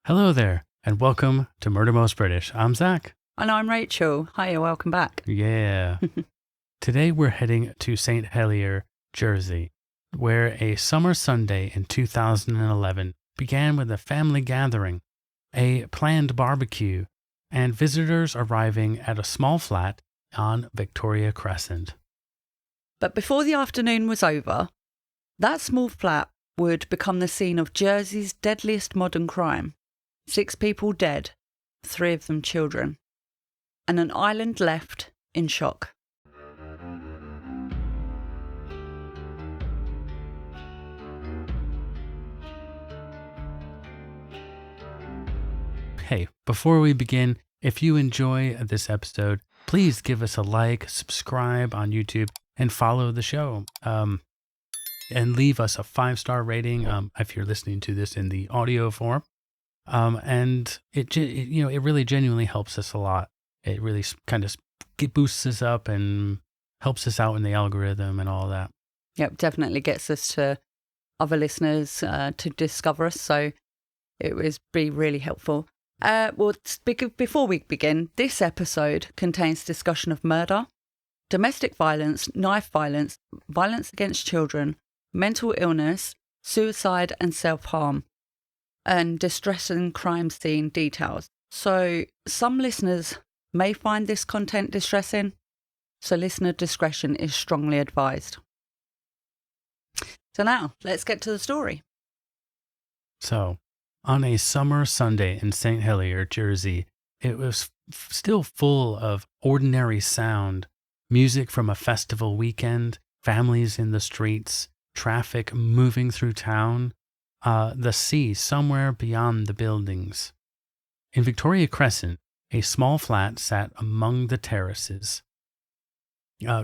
Hello there, and welcome to Murder Most British. I'm Zach. And I'm Rachel. Hiya, welcome back. Yeah. Today we're heading to St Helier, Jersey, where a summer Sunday in 2011 began with a family gathering, a planned barbecue, and visitors arriving at a small flat on Victoria Crescent. But before the afternoon was over, that small flat would become the scene of Jersey's deadliest modern crime. 6 people dead, 3 of them children, and an island left in shock. Hey, before we begin, if you enjoy this episode, please give us a like, subscribe on YouTube, and follow the show. And leave us a 5-star rating if you're listening to this in the audio form. And it really genuinely helps us a lot. It really kind of boosts us up and helps us out in the algorithm and all that. Yep, definitely gets us to other listeners to discover us. So it would be really helpful. Before we begin, this episode contains discussion of murder, domestic violence, knife violence, violence against children, mental illness, suicide and self-harm, and distressing crime scene details. So some listeners may find this content distressing, so listener discretion is strongly advised. So now, let's get to the story. So, on a summer Sunday in St Helier, Jersey, it was still full of ordinary sound, music from a festival weekend, families in the streets, traffic moving through town, the sea somewhere beyond the buildings. In Victoria Crescent, a small flat sat among the terraces,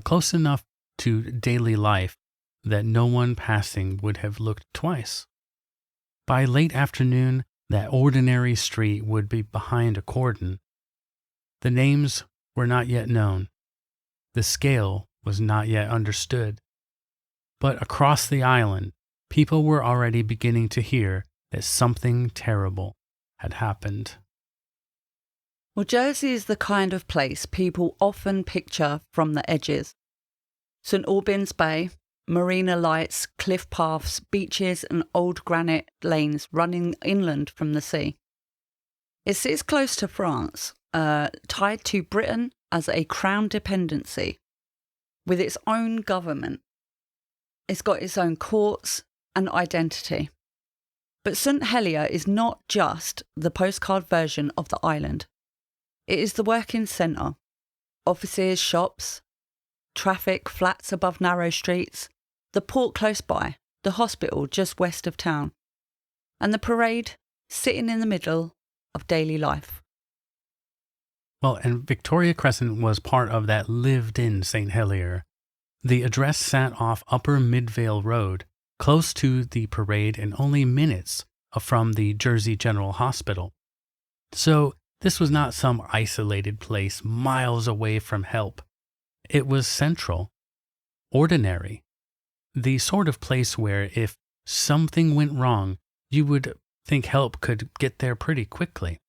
close enough to daily life that no one passing would have looked twice. By late afternoon, that ordinary street would be behind a cordon. The names were not yet known. The scale was not yet understood. But across the island, people were already beginning to hear that something terrible had happened. Well, Jersey is the kind of place people often picture from the edges. St Albans Bay, marina lights, cliff paths, beaches and old granite lanes running inland from the sea. It sits close to France, tied to Britain as a crown dependency, with its own government. It's got its own courts and identity. But St Helier is not just the postcard version of the island. It is the working centre. Offices, shops, traffic, flats above narrow streets, the port close by, the hospital just west of town, and the parade sitting in the middle of daily life. Well, and Victoria Crescent was part of that lived-in St Helier. The address sat off Upper Midvale Road, close to the parade and only minutes from the Jersey General Hospital. So this was not some isolated place miles away from help. It was central, ordinary, the sort of place where if something went wrong, you would think help could get there pretty quickly.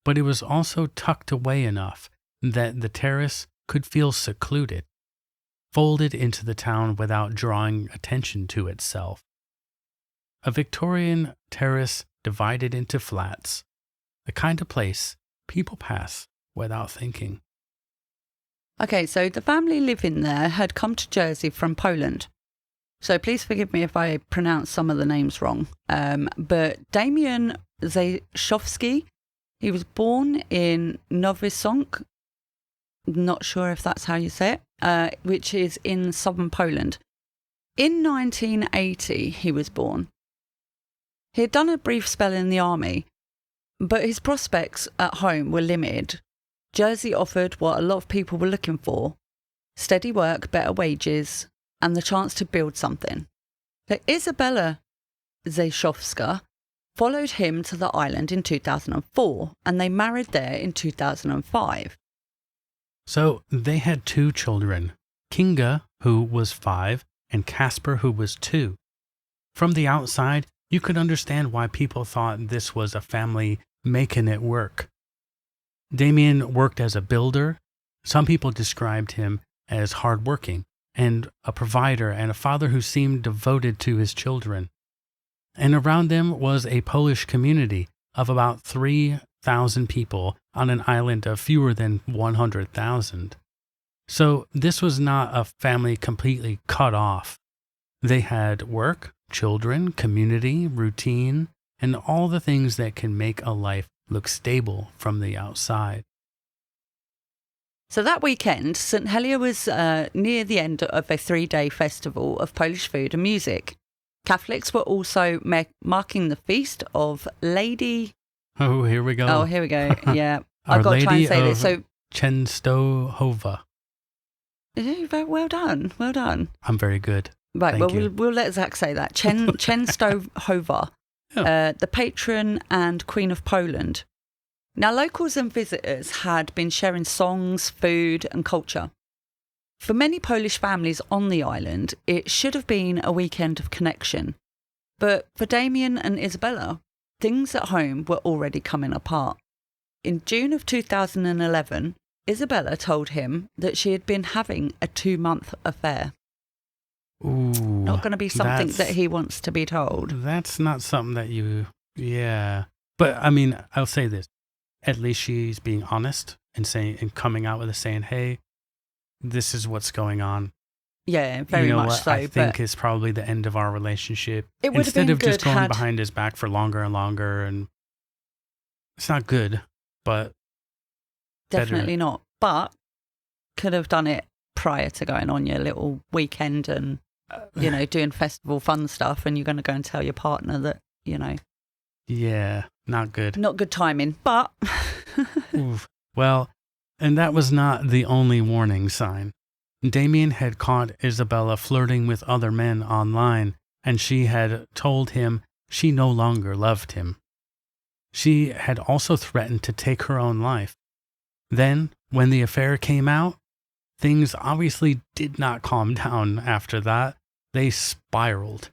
But it was also tucked away enough that the terrace could feel secluded, folded into the town without drawing attention to itself. A Victorian terrace divided into flats, the kind of place people pass without thinking. Okay, so the family living there had come to Jersey from Poland. So please forgive me if I pronounce some of the names wrong. But Damian Rzeszowski, he was born in Nowy Sącz, not sure if that's how you say it, which is in southern Poland. In 1980, he was born. He had done a brief spell in the army, but his prospects at home were limited. Jersey offered what a lot of people were looking for: steady work, better wages, and the chance to build something. So Isabella Rzeszowska followed him to the island in 2004, and they married there in 2005. So they had 2 children, Kinga, who was 5, and Casper, who was 2. From the outside, you could understand why people thought this was a family making it work. Damian worked as a builder. Some people described him as hardworking and a provider and a father who seemed devoted to his children. And around them was a Polish community of about 3,000 people on an island of fewer than 100,000. So this was not a family completely cut off. They had work, children, community, routine, and all the things that can make a life look stable from the outside. So that weekend, St Helier was near the end of a 3-day festival of Polish food and music. Catholics were also marking the feast of Lady... Oh, here we go. Oh, here we go. Yeah. Our I've got to try Lady and say of this. So, Częstochowa. well done. Well done. I'm very good. Right, Thank well, you. we'll let Zach say that. Częstochowa, the patron and Queen of Poland. Now, locals and visitors had been sharing songs, food and culture. For many Polish families on the island, it should have been a weekend of connection. But for Damian and Isabella, things at home were already coming apart. In June of 2011, Isabella told him that she had been having a 2-month affair. Ooh, Not going to be something that he wants to be told. That's not something that yeah. But I mean, I'll say this. At least she's being honest and coming out with a saying, hey, this is what's going on. Yeah, very much what so. I think is probably the end of our relationship. It would Instead have of been just going behind his back for longer and longer, and it's not good, but definitely better. not. But could have done it prior to going on your little weekend and doing festival fun stuff, and you're going to go and tell your partner that Yeah, not good. Not good timing, but Oof. Well, and that was not the only warning sign. Damian had caught Isabella flirting with other men online, and she had told him she no longer loved him. She had also threatened to take her own life. Then, when the affair came out, things obviously did not calm down after that. They spiraled.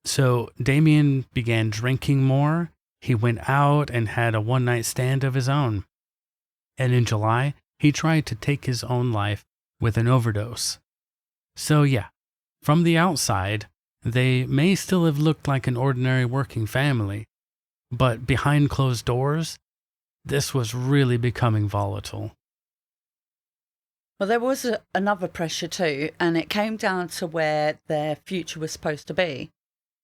So Damian began drinking more. He went out and had a one-night stand of his own. And in July, he tried to take his own life with an overdose. So yeah, from the outside, they may still have looked like an ordinary working family, but behind closed doors, this was really becoming volatile. Well, there was another pressure too, and it came down to where their future was supposed to be.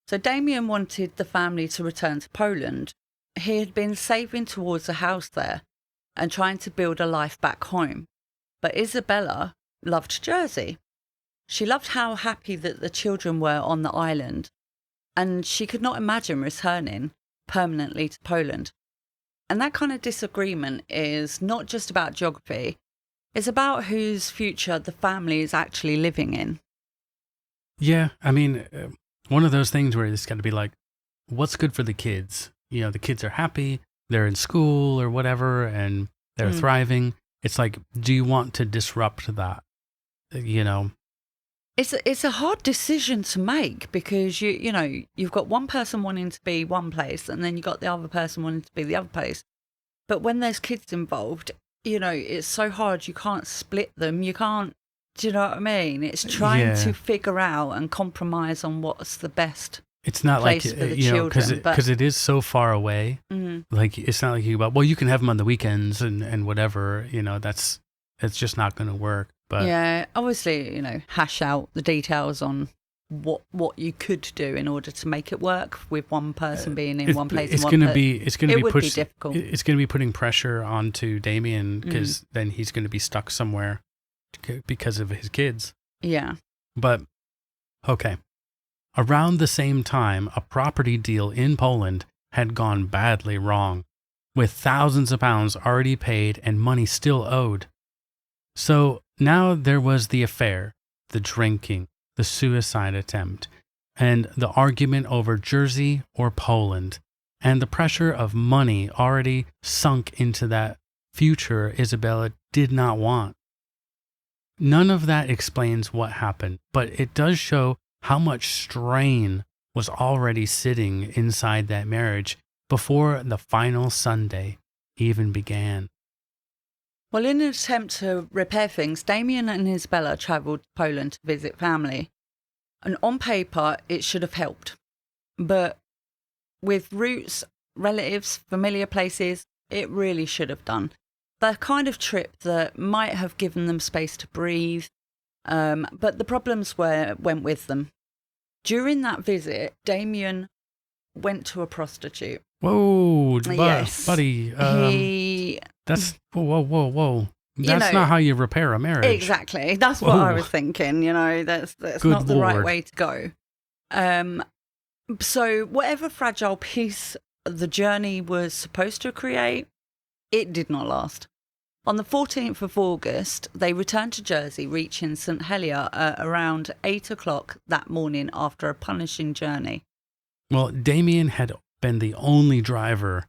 So Damian wanted the family to return to Poland. He had been saving towards a house there and trying to build a life back home. But Isabella loved Jersey. She loved how happy that the children were on the island, and she could not imagine returning permanently to Poland. And that kind of disagreement is not just about geography, it's about whose future the family is actually living in. Yeah, I mean, one of those things where it's got to be like, what's good for the kids? The kids are happy, they're in school or whatever, and they're thriving. It's like, do you want to disrupt that? It's a hard decision to make because you've got one person wanting to be one place and then you've got the other person wanting to be the other place. But when there's kids involved, it's so hard. You can't split them. You can't. Do you know what I mean? It's trying to figure out and compromise on what's the best. It's not place like for the children, because it is so far away. Mm-hmm. Like it's not like you can have them on the weekends and whatever. It's just not going to work. But yeah, obviously, hash out the details on what you could do in order to make it work with one person being in one place. It's going to be difficult. It's going to be putting pressure onto Damian because then he's going to be stuck somewhere because of his kids. Yeah. But okay, around the same time, a property deal in Poland had gone badly wrong, with thousands of pounds already paid and money still owed. So now there was the affair, the drinking, the suicide attempt, and the argument over Jersey or Poland, and the pressure of money already sunk into that future Isabella did not want. None of that explains what happened, but it does show how much strain was already sitting inside that marriage before the final Sunday even began. Well, in an attempt to repair things, Damian and Isabella travelled to Poland to visit family. And on paper, it should have helped. But with roots, relatives, familiar places, it really should have done. The kind of trip that might have given them space to breathe, but the problems went with them. During that visit, Damian went to a prostitute. Whoa, Yes. buddy. That's whoa. That's not how you repair a marriage. Exactly. That's what I was thinking. That's not the right way to go. So whatever fragile piece the journey was supposed to create, it did not last. On the 14th of August, they returned to Jersey, reaching St Helier around 8 o'clock that morning after a punishing journey. Well, Damian had been the only driver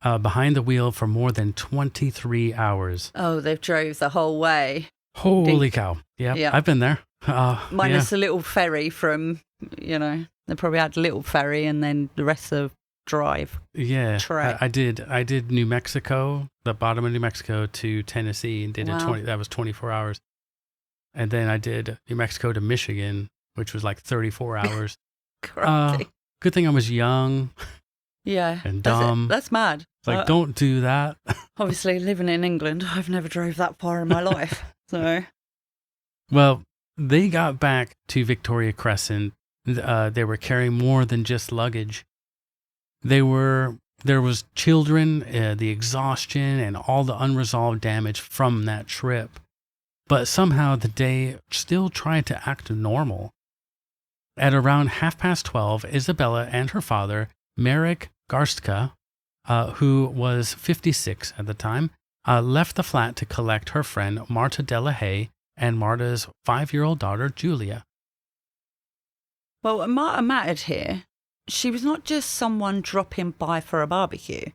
behind the wheel for more than 23 hours. Oh, they've drove the whole way. Holy cow. Yeah, I've been there. Minus a little ferry from, they probably had a little ferry and then the rest of drive. Yeah, I did New Mexico, the bottom of New Mexico to Tennessee, and that was 24 hours. And then I did New Mexico to Michigan, which was like 34 hours. Good thing I was young. Yeah. And dumb. That's mad. Like, don't do that. Obviously, living in England, I've never drove that far in my life. So, well, they got back to Victoria Crescent. They were carrying more than just luggage. There was children, the exhaustion, and all the unresolved damage from that trip. But somehow the day still tried to act normal. At around 12:30, Isabella and her father, Marek Garstka, who was 56 at the time, left the flat to collect her friend Marta Delahaye and Marta's 5-year-old daughter, Julia. Well, Marta mattered here. She was not just someone dropping by for a barbecue.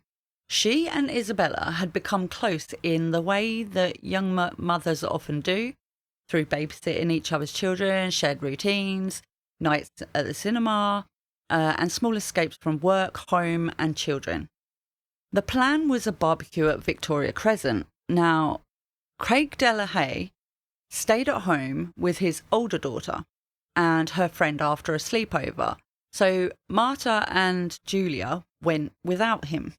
She and Isabella had become close in the way that young mothers often do, through babysitting each other's children, shared routines, nights at the cinema, and small escapes from work, home, and children. The plan was a barbecue at Victoria Crescent. Now, Craig Delahaye stayed at home with his older daughter and her friend after a sleepover. So Marta and Julia went without him.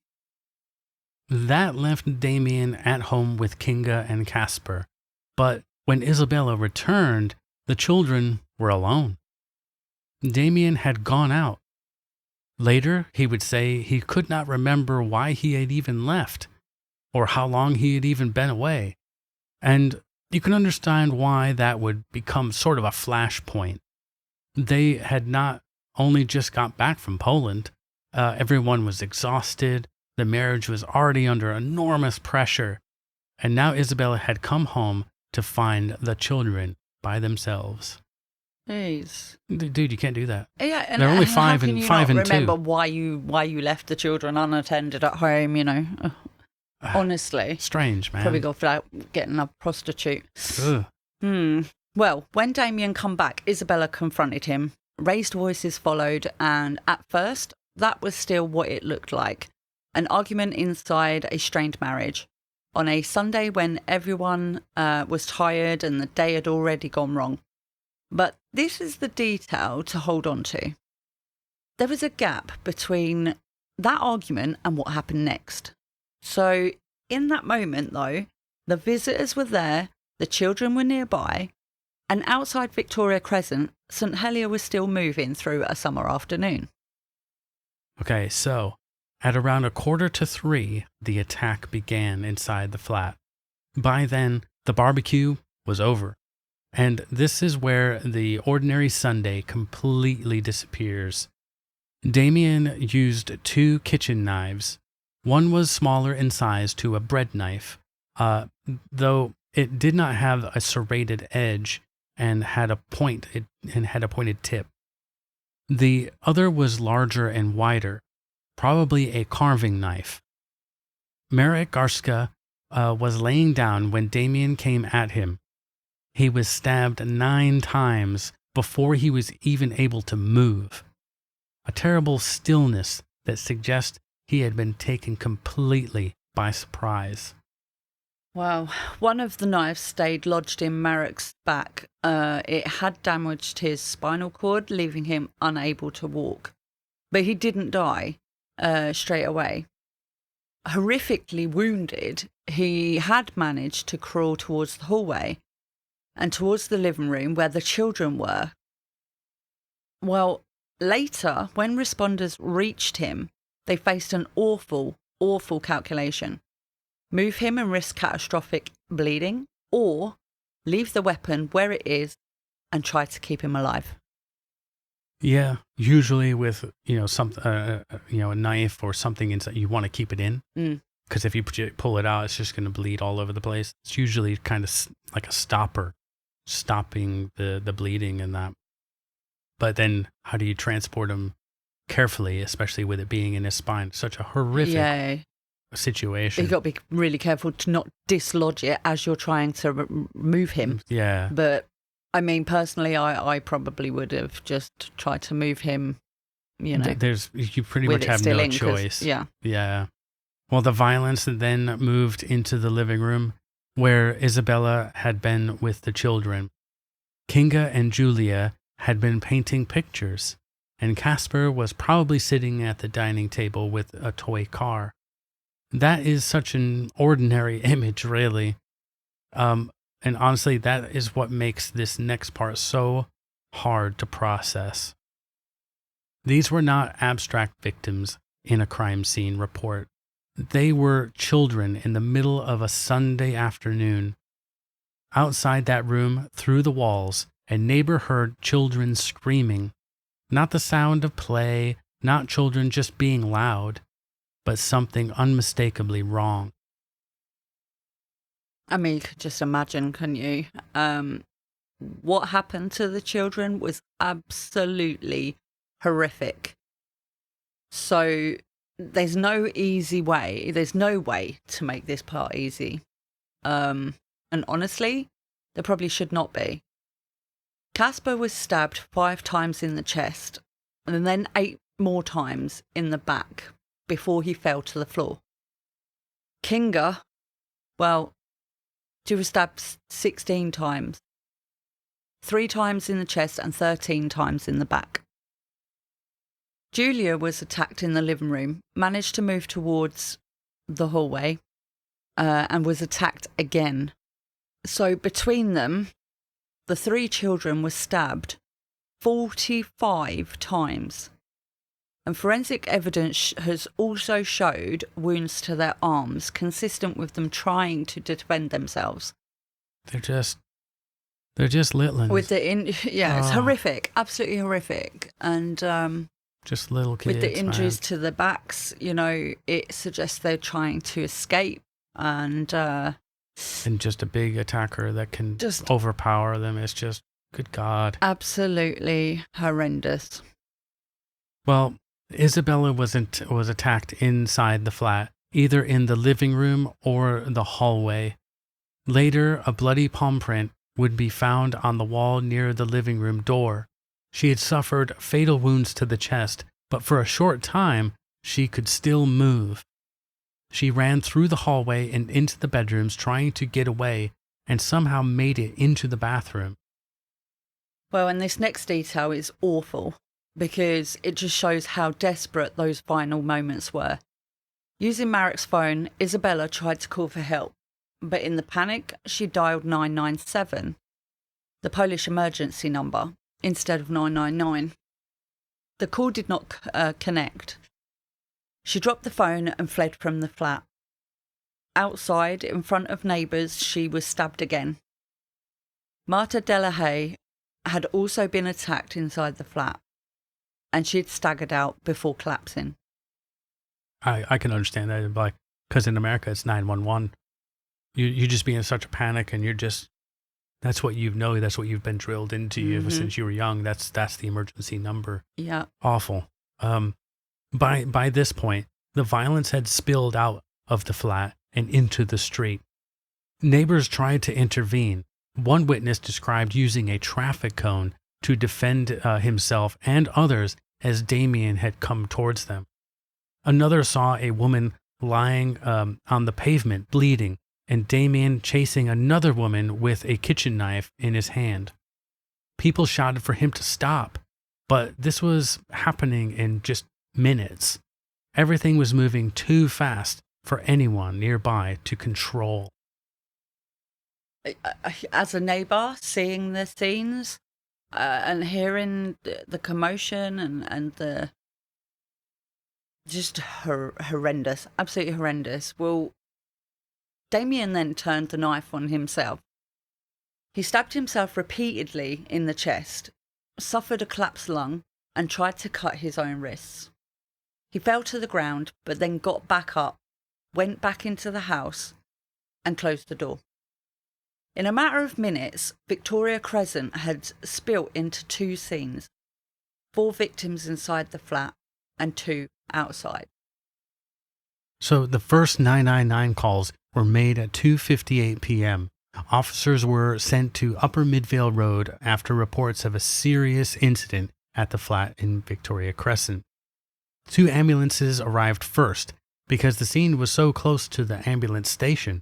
That left Damian at home with Kinga and Casper. But when Isabella returned, the children were alone. Damian had gone out. Later, he would say he could not remember why he had even left, or how long he had even been away. And you can understand why that would become sort of a flashpoint. They had not only just got back from Poland. Everyone was exhausted. The marriage was already under enormous pressure. And now Isabella had come home to find the children by themselves. Jeez. Dude, you can't do that. Yeah, and they're only 5 and 2. Remember why you left the children unattended at home? Honestly, strange, man. Probably got without getting a prostitute. Ugh. Well, when Damian come back, Isabella confronted him. Raised voices followed, and at first, that was still what it looked like. An argument inside a strained marriage. On a Sunday when everyone was tired and the day had already gone wrong. But this is the detail to hold on to. There was a gap between that argument and what happened next. So in that moment, though, the visitors were there, the children were nearby, and outside Victoria Crescent, St Helier was still moving through a summer afternoon. Okay, so at around 2:45, the attack began inside the flat. By then, the barbecue was over. And this is where the ordinary Sunday completely disappears. Damian used 2 kitchen knives. One was smaller in size to a bread knife, though it did not have a serrated edge and had a pointed tip. The other was larger and wider, probably a carving knife. Marek Garska was laying down when Damian came at him. He was stabbed 9 times before he was even able to move. a terrible stillness that suggests he had been taken completely by surprise. Wow. One of the knives stayed lodged in Marek's back. It had damaged his spinal cord, leaving him unable to walk. But he didn't die straight away. Horrifically wounded, he had managed to crawl towards the hallway and towards the living room where the children were. Well, later, when responders reached him, they faced an awful calculation. Move him and risk catastrophic bleeding, or leave the weapon where it is and try to keep him alive. Yeah, usually with a knife or something inside, you want to keep it in because if you pull it out, it's just going to bleed all over the place. It's usually kind of like a stopper, stopping the bleeding and that. But then, how do you transport him carefully, especially with it being in his spine? Such a horrific situation. You've got to be really careful to not dislodge it as you're trying to move him. Yeah. But I mean, personally, I probably would have just tried to move him, you pretty much have no choice. Yeah. Well, the violence then moved into the living room where Isabella had been with the children. Kinga and Julia had been painting pictures, and Casper was probably sitting at the dining table with a toy car. That is such an ordinary image, really. And honestly, that is what makes this next part so hard to process. These were not abstract victims in a crime scene report. They were children in the middle of a Sunday afternoon. Outside that room, through the walls, a neighbor heard children screaming. Not the sound of play, not children just being loud, but something unmistakably wrong. I mean, you could just imagine, couldn't you? What happened to the children was absolutely horrific. So there's no easy way. There's no way to make this part easy. And honestly, there probably should not be. Casper was stabbed 5 times in the chest and then 8 more times in the back before he fell to the floor. Kinga, well, she was stabbed 16 times. 3 times in the chest and 13 times in the back. Julia was attacked in the living room, managed to move towards the hallway, and was attacked again. So between them, the 3 children were stabbed 45 times. And forensic evidence has also showed wounds to their arms, consistent with them trying to defend themselves. They're just little ones. It's horrific, absolutely horrific. And just little kids. With the injuries to the backs, it suggests they're trying to escape, and just a big attacker that can just overpower them. It's just, good God, absolutely horrendous. Well, Isabella was attacked inside the flat, either in the living room or the hallway. Later, a bloody palm print would be found on the wall near the living room door. She had suffered fatal wounds to the chest, but for a short time, she could still move. She ran through the hallway and into the bedrooms trying to get away, and somehow made it into the bathroom. Well, and this next detail is awful, because it just shows how desperate those final moments were. Using Marek's phone, Isabella tried to call for help, but in the panic, she dialed 997, the Polish emergency number, instead of 999. The call did not connect. She dropped the phone and fled from the flat. Outside, in front of neighbours, she was stabbed again. Marta Delahaye had also been attacked inside the flat, and she'd staggered out before collapsing. I can understand that, because in America it's 911. You just be in such a panic, and that's what that's what you've been drilled into ever since you were young. That's the emergency number. Yeah. Awful. By this point, the violence had spilled out of the flat and into the street. Neighbors tried to intervene. One witness described using a traffic cone to defend himself and others as Damian had come towards them. Another saw a woman lying on the pavement, bleeding, and Damian chasing another woman with a kitchen knife in his hand. People shouted for him to stop, but this was happening in just minutes. Everything was moving too fast for anyone nearby to control. As a neighbour, seeing the scenes and hearing the commotion and the just horrendous, absolutely horrendous. Well, Damian then turned the knife on himself. He stabbed himself repeatedly in the chest, suffered a collapsed lung, and tried to cut his own wrists. He fell to the ground, but then got back up, went back into the house, and closed the door. In a matter of minutes, Victoria Crescent had spilt into 2 scenes, 4 victims inside the flat and 2 outside. So the first 999 calls were made at 2:58 p.m. Officers were sent to Upper Midvale Road after reports of a serious incident at the flat in Victoria Crescent. 2 ambulances arrived first because the scene was so close to the ambulance station.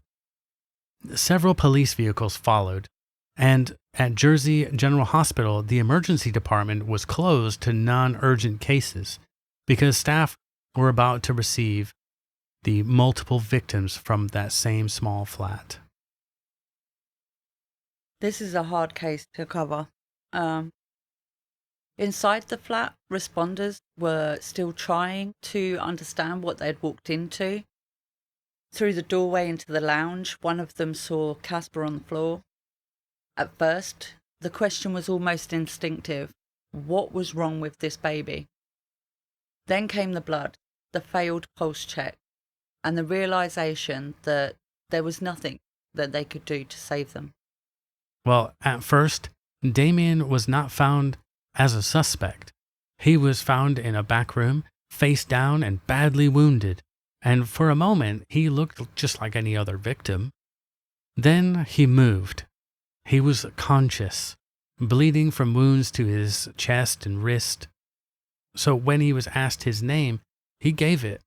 Several police vehicles followed, and at Jersey General Hospital, the emergency department was closed to non-urgent cases because staff were about to receive the multiple victims from that same small flat. This is a hard case to cover. Inside the flat, responders were still trying to understand what they'd walked into. Through the doorway into the lounge, one of them saw Casper on the floor. At first, the question was almost instinctive. What was wrong with this baby? Then came the blood, the failed pulse check, and the realization that there was nothing that they could do to save them. Well, at first, Damian was not found as a suspect. He was found in a back room, face down and badly wounded, and for a moment he looked just like any other victim. Then he moved. He was conscious, bleeding from wounds to his chest and wrist. So when he was asked his name, he gave it.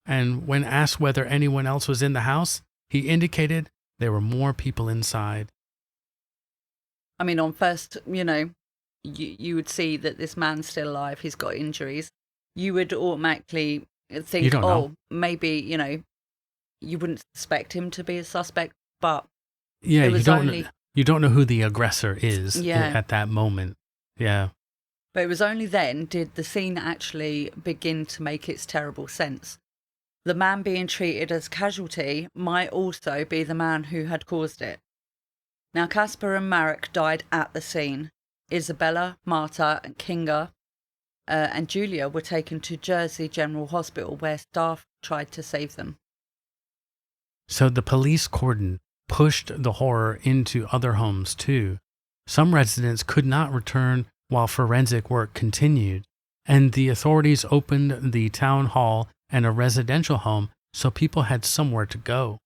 And when asked whether anyone else was in the house, he indicated there were more people inside. I mean, on first, you would see that this man's still alive, he's got injuries. You would automatically think, maybe, you wouldn't suspect him to be a suspect, but yeah, you don't know who the aggressor is at that moment. Yeah. But it was only then did the scene actually begin to make its terrible sense. The man being treated as casualty might also be the man who had caused it. Now, Casper and Marek died at the scene. Isabella, Marta and Kinga and Julia were taken to Jersey General Hospital, where staff tried to save them. So the police cordon pushed the horror into other homes too. Some residents could not return while forensic work continued, and the authorities opened the town hall and a residential home so people had somewhere to go.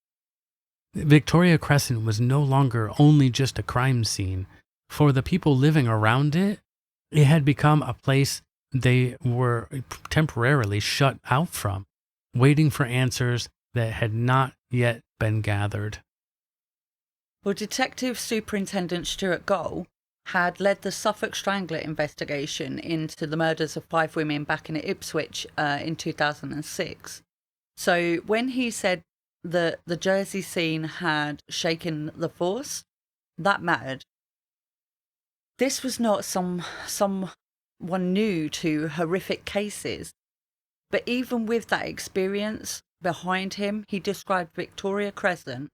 Victoria Crescent was no longer only just a crime scene. For the people living around it, it had become a place they were temporarily shut out from, waiting for answers that had not yet been gathered. Well, Detective Superintendent Stuart Goll had led the Suffolk Strangler investigation into the murders of 5 women back in Ipswich in 2006. So when he said that the Jersey scene had shaken the force, that mattered. This was not someone new to horrific cases, but even with that experience behind him, he described Victoria Crescent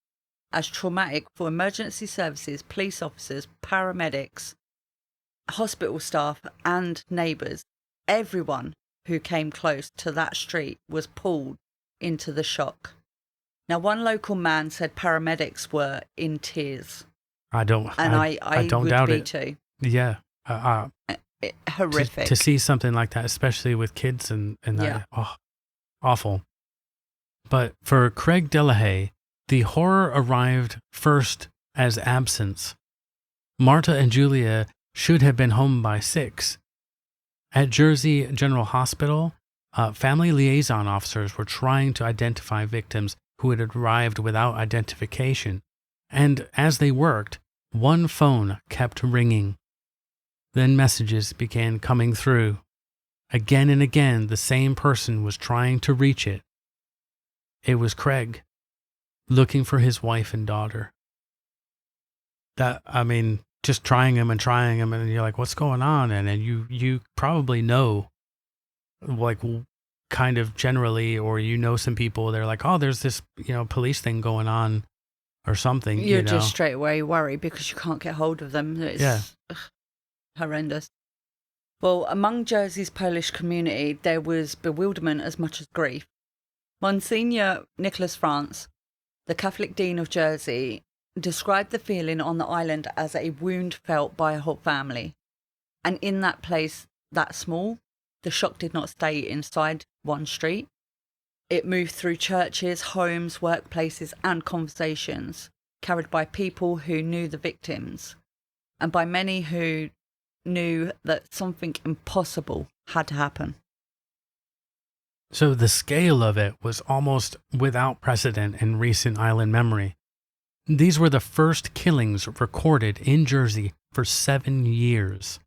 as traumatic for emergency services, police officers, paramedics, hospital staff and neighbours. Everyone who came close to that street was pulled into the shock. Now, one local man said paramedics were in tears. I don't would doubt be it too. Yeah. Horrific. To see something like that, especially with kids and that, awful. But for Craig Delahaye, the horror arrived first as absence. Marta and Julia should have been home by 6. At Jersey General Hospital, family liaison officers were trying to identify victims who had arrived without identification. And as they worked, one phone kept ringing. Then messages began coming through. Again and again, the same person was trying to reach it. It was Craig, looking for his wife and daughter. Just trying him, and you're like, what's going on? And you probably know, like, kind of generally, or you know some people, they're like, oh, there's this, police thing going on or something. You're just straight away worried because you can't get hold of them. It's horrendous. Well, among Jersey's Polish community, there was bewilderment as much as grief. Monsignor Nicholas France, the Catholic Dean of Jersey, described the feeling on the island as a wound felt by a whole family. And in that place that small, the shock did not stay inside one street. It moved through churches, homes, workplaces, and conversations, carried by people who knew the victims, and by many who knew that something impossible had to happen. So the scale of it was almost without precedent in recent island memory. These were the first killings recorded in Jersey for 7 years.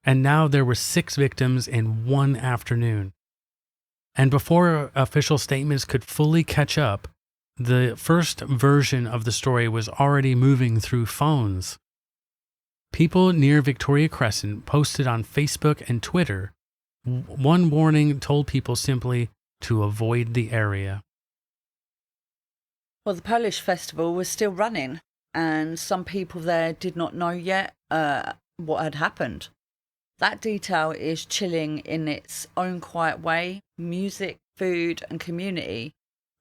And now there were 6 victims in one afternoon. And before official statements could fully catch up, the first version of the story was already moving through phones. People near Victoria Crescent posted on Facebook and Twitter. One warning told people simply to avoid the area. Well, the Polish festival was still running, and some people there did not know yet what had happened. That detail is chilling in its own quiet way. Music, food, and community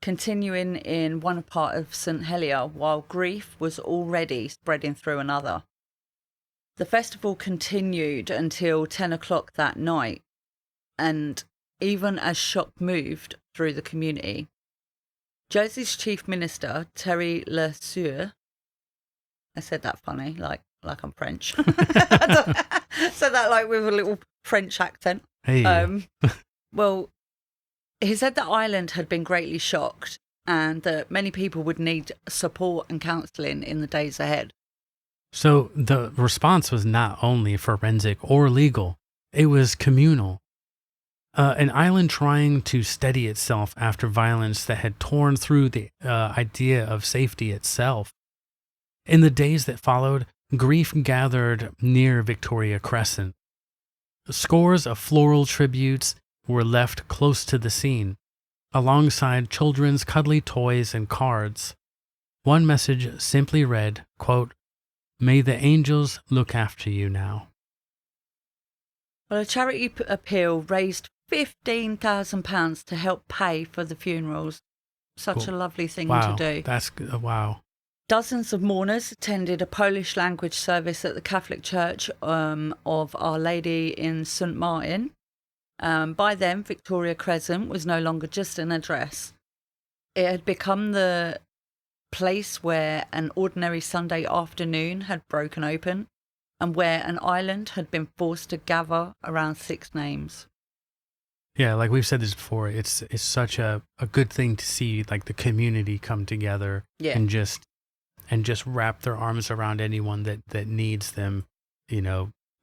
continuing in one part of St Helier, while grief was already spreading through another. The festival continued until 10 o'clock that night, and even as shock moved through the community, Jersey's Chief Minister, Thierry Le Sueur, I said that funny, like I'm French. Said that like with a little French accent. Hey. Well, he said the island had been greatly shocked and that many people would need support and counselling in the days ahead. So the response was not only forensic or legal, it was communal. An island trying to steady itself after violence that had torn through the idea of safety itself. In the days that followed, grief gathered near Victoria Crescent. Scores of floral tributes were left close to the scene, alongside children's cuddly toys and cards. One message simply read, quote, "May the angels look after you now." Well, a charity appeal raised £15,000 to help pay for the funerals. Such a lovely thing to do. That's wow. Dozens of mourners attended a Polish language service at the Catholic Church of Our Lady in St Martin. By then, Victoria Crescent was no longer just an address. It had become the place where an ordinary Sunday afternoon had broken open and where an island had been forced to gather around 6 names. Yeah, like we've said this before, it's such a good thing to see, like, the community come together and just wrap their arms around anyone that needs them.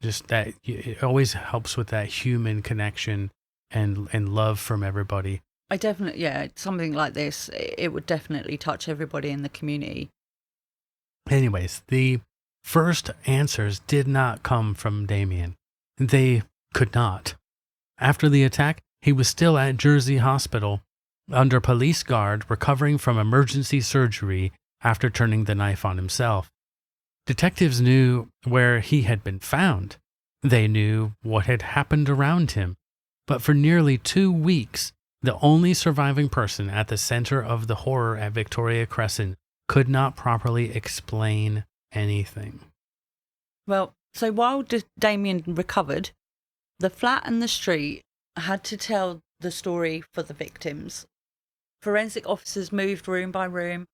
Just that it always helps with that human connection and love from everybody. I definitely, something like this, it would definitely touch everybody in the community. Anyways, the first answers did not come from Damian. They could not. After the attack, he was still at Jersey Hospital under police guard, recovering from emergency surgery after turning the knife on himself. Detectives knew where he had been found. They knew what had happened around him. But for nearly 2 weeks, the only surviving person at the center of the horror at Victoria Crescent could not properly explain anything. Well, so while Damian recovered, the flat and the street had to tell the story for the victims. Forensic officers moved room by room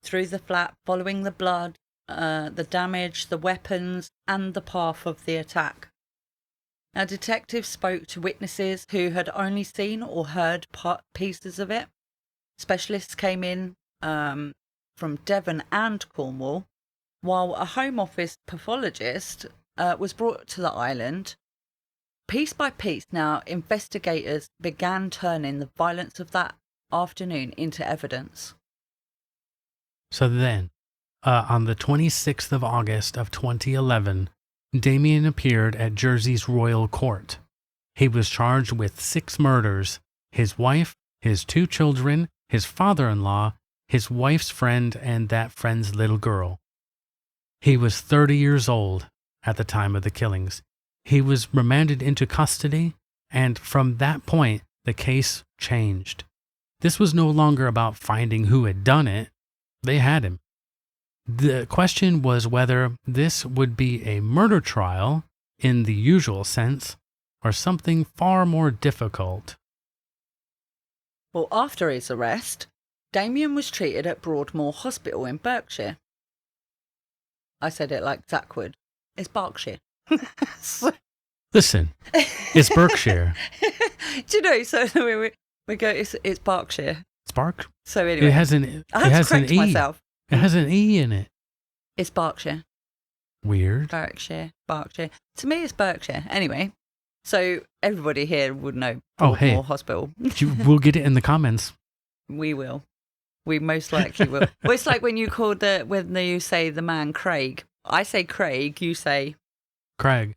through the flat, following the blood, the damage, the weapons, and the path of the attack. Now, detectives spoke to witnesses who had only seen or heard pieces of it. Specialists came in from Devon and Cornwall, while a Home Office pathologist was brought to the island. Piece by piece, now, investigators began turning the violence of that afternoon into evidence. So then, on the 26th of August of 2011, Damian appeared at Jersey's royal court. He was charged with 6 murders: his wife, his 2 children, his father-in-law, his wife's friend, and that friend's little girl. He was 30 years old at the time of the killings. He was remanded into custody, and from that point, the case changed. This was no longer about finding who had done it. They had him. The question was whether this would be a murder trial in the usual sense, or something far more difficult. Well, after his arrest, Damian was treated at Broadmoor Hospital in Berkshire. I said it like Zach would. It's Berkshire. Listen, it's Berkshire. Do you know? So we go. It's Berkshire. It's Bark. So anyway, It has an correct E. myself. It has an E in it. It's Berkshire. Weird. Berkshire. To me, it's Berkshire. Anyway, so everybody here would know Oh, hey. Broadmoor Hospital. We'll get it in the comments. We will. We most likely will. Well, it's like when you say the man Craig. I say Craig, you say Craig.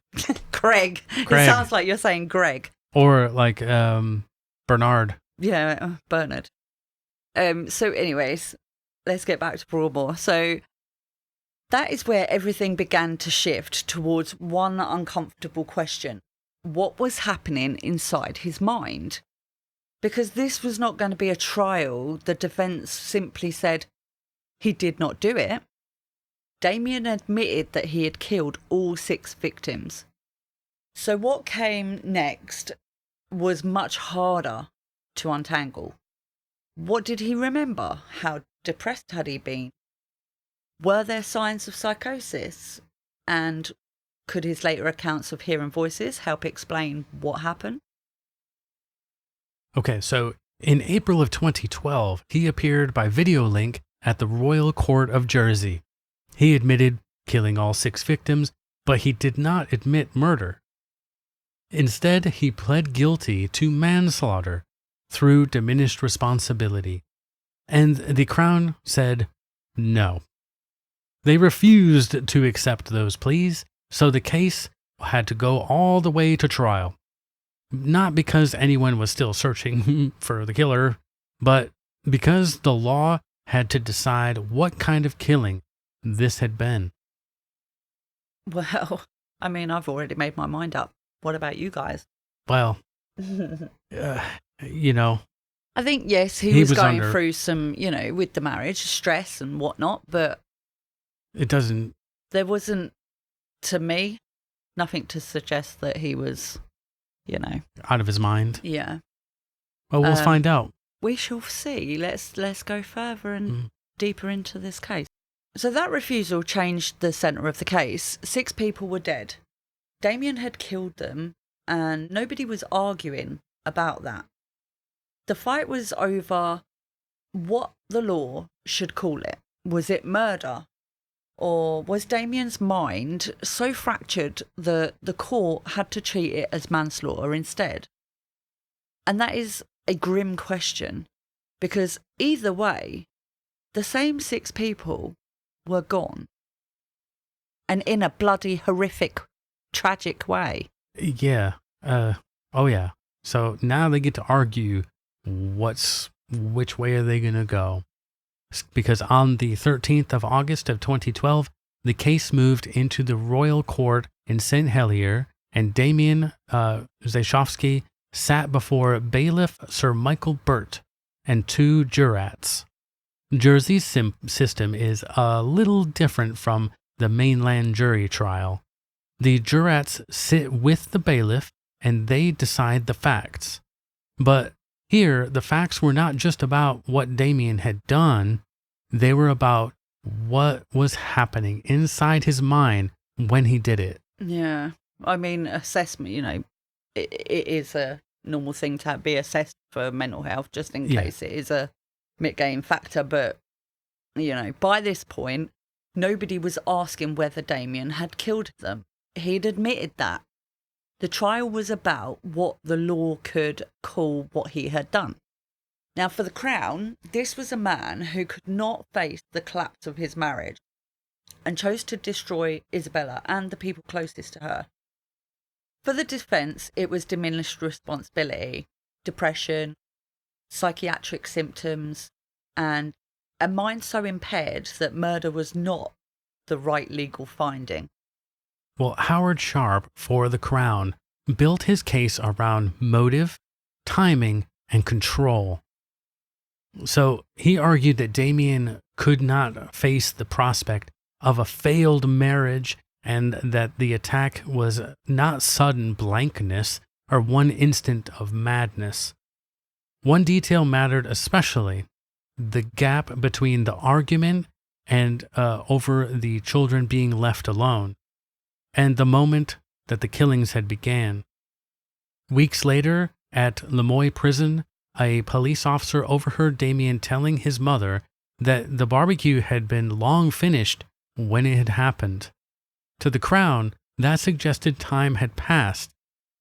Craig. It Craig. sounds like you're saying Greg. Or like Bernard. Yeah, Bernard. So anyways, let's get back to Broadmoor. So that is where everything began to shift towards one uncomfortable question. What was happening inside his mind? Because this was not going to be a trial. The defence simply said he did not do it. Damian admitted that he had killed all 6 victims. So what came next was much harder to untangle. What did he remember? How depressed had he been? Were there signs of psychosis? And could his later accounts of hearing voices help explain what happened? Okay, so in April of 2012, he appeared by video link at the Royal Court of Jersey. He admitted killing all 6 victims, but he did not admit murder. Instead, he pled guilty to manslaughter through diminished responsibility, and the Crown said no. They refused to accept those pleas, so the case had to go all the way to trial. Not because anyone was still searching for the killer, but because the law had to decide what kind of killing this had been. Well, I mean, I've already made my mind up. What about you guys? Well, you know. I think, yes, he was going under through some, with the marriage, stress and whatnot, but it doesn't. There wasn't, to me, nothing to suggest that he was, out of his mind. Yeah. Well, we'll find out. We shall see. Let's go further and deeper into this case. So that refusal changed the centre of the case. 6 people were dead. Damian had killed them, and nobody was arguing about that. The fight was over what the law should call it. Was it murder? Or was Damian's mind so fractured that the court had to treat it as manslaughter instead? And that is a grim question, because either way, the same 6 people were gone. And in a bloody, horrific, tragic way. Yeah. Oh, yeah. So now they get to argue which way are they going to go. Because on the 13th of August of 2012, the case moved into the Royal Court in St Helier, and Damian Rzeszowski sat before bailiff Sir Michael Burt and 2 jurats. Jersey's system is a little different from the mainland jury trial. The jurats sit with the bailiff and they decide the facts. But here, the facts were not just about what Damian had done, they were about what was happening inside his mind when he did it. Yeah. I mean, assessment, it is a normal thing to be assessed for mental health, just in case it is a mitigating factor. But, by this point, nobody was asking whether Damian had killed them. He'd admitted that. The trial was about what the law could call what he had done. Now, for the Crown, this was a man who could not face the collapse of his marriage and chose to destroy Isabella and the people closest to her. For the defence, it was diminished responsibility, depression, psychiatric symptoms, and a mind so impaired that murder was not the right legal finding. Well, Howard Sharp, for the Crown, built his case around motive, timing, and control. So he argued that Damian could not face the prospect of a failed marriage and that the attack was not sudden blankness or one instant of madness. One detail mattered especially: the gap between the argument and over the children being left alone, and the moment that the killings had began. Weeks later, at Lemoy Prison, a police officer overheard Damian telling his mother that the barbecue had been long finished when it had happened. To the Crown, that suggested time had passed.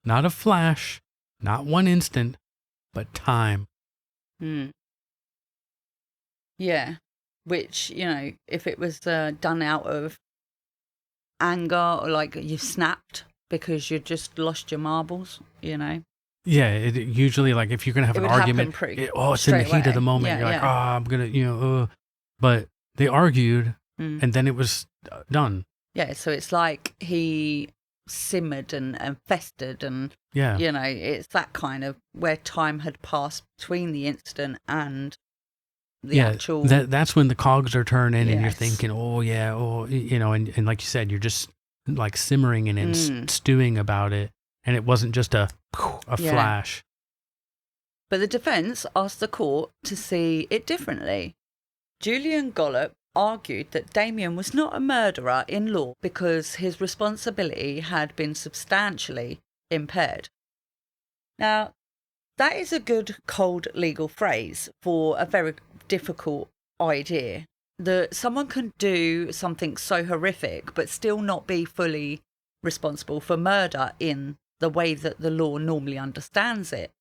Not a flash, not one instant, but time. Yeah, which, if it was done out of anger or like you snapped because you just lost your marbles, Yeah, it usually, like, if you're going to have an argument, it's in the heat of the moment. You're like, I'm going to, but they argued and then it was done. Yeah, so it's like he simmered and festered and, it's that kind of where time had passed between the incident and the actual... That's when the cogs are turning and you're thinking, and like you said, you're just like simmering and stewing about it. And it wasn't just a flash. But the defence asked the court to see it differently. Julian Gollop argued that Damian was not a murderer in law because his responsibility had been substantially impaired. Now, that is a good cold legal phrase for a very difficult idea, that someone can do something so horrific but still not be fully responsible for murder in the way that the law normally understands it.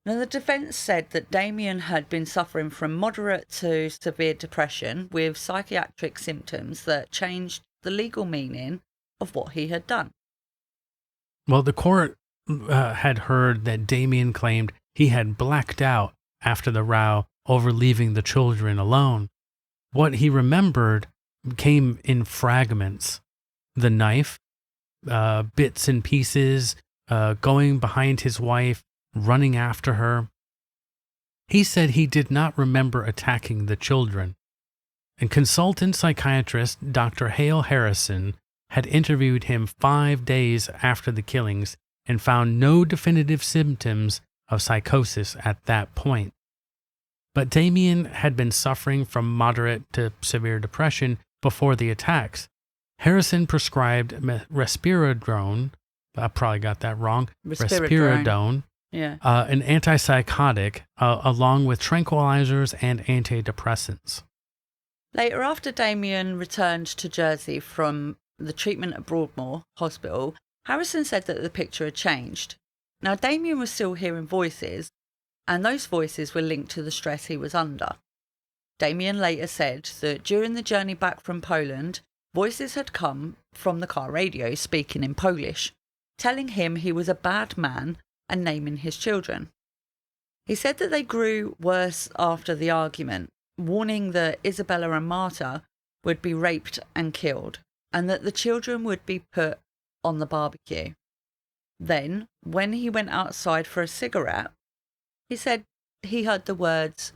Now, the defence said that Damian had been suffering from moderate to severe depression with psychiatric symptoms that changed the legal meaning of what he had done. Well, the court had heard that Damian claimed he had blacked out after the row over leaving the children alone. What he remembered came in fragments. The knife, bits and pieces, going behind his wife, running after her. He said he did not remember attacking the children. And consultant psychiatrist Dr. Hale Harrison had interviewed him 5 days after the killings and found no definitive symptoms of psychosis at that point. But Damian had been suffering from moderate to severe depression before the attacks. Harrison prescribed risperidone, I probably got that wrong, risperidone, an antipsychotic, along with tranquilizers and antidepressants. Later, after Damian returned to Jersey from the treatment at Broadmoor Hospital, Harrison said that the picture had changed. Now, Damian was still hearing voices, and those voices were linked to the stress he was under. Damian later said that during the journey back from Poland, voices had come from the car radio speaking in Polish, telling him he was a bad man and naming his children. He said that they grew worse after the argument, warning that Isabella and Marta would be raped and killed, and that the children would be put on the barbecue. Then, when he went outside for a cigarette, he said he heard the words,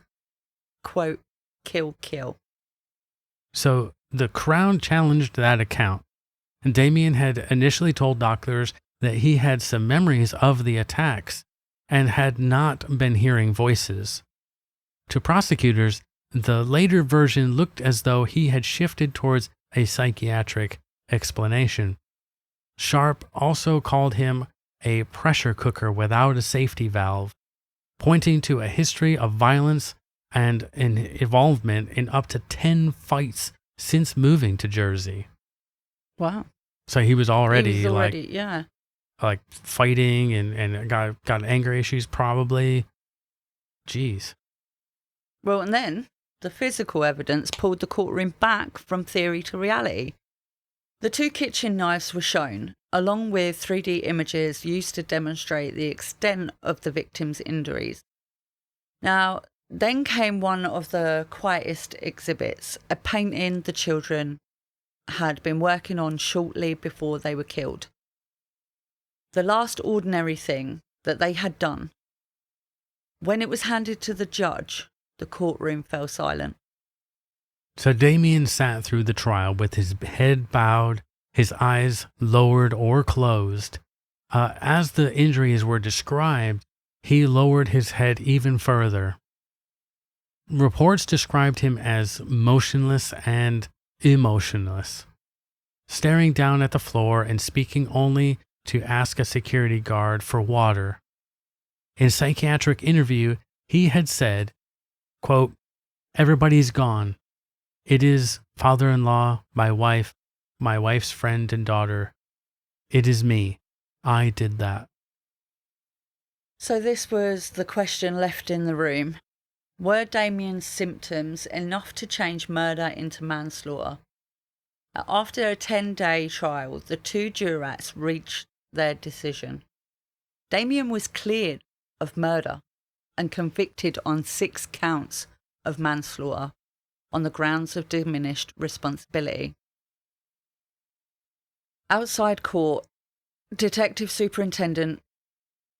quote, "kill, kill." So the Crown challenged that account, and Damian had initially told doctors that he had some memories of the attacks and had not been hearing voices. To prosecutors, the later version looked as though he had shifted towards a psychiatric explanation. Sharp also called him a pressure cooker without a safety valve, pointing to a history of violence and an involvement in up to 10 fights since moving to Jersey. Wow. So he was already, yeah. like fighting and got anger issues probably. Jeez. Well, and then the physical evidence pulled the courtroom back from theory to reality. The 2 kitchen knives were shown, along with 3D images used to demonstrate the extent of the victim's injuries. Now, then came one of the quietest exhibits, a painting the children had been working on shortly before they were killed. The last ordinary thing that they had done. When it was handed to the judge, the courtroom fell silent. So Damian sat through the trial with his head bowed, his eyes lowered or closed. As the injuries were described, he lowered his head even further. Reports described him as motionless and emotionless, staring down at the floor and speaking only to ask a security guard for water. In a psychiatric interview, he had said, quote, "Everybody's gone. It is father-in-law, my wife's friend and daughter. It is me. I did that." So this was the question left in the room. Were Damian's symptoms enough to change murder into manslaughter? After a 10-day trial, the 2 jurats reached their decision. Damian was cleared of murder and convicted on 6 counts of manslaughter on the grounds of diminished responsibility. Outside court, Detective Superintendent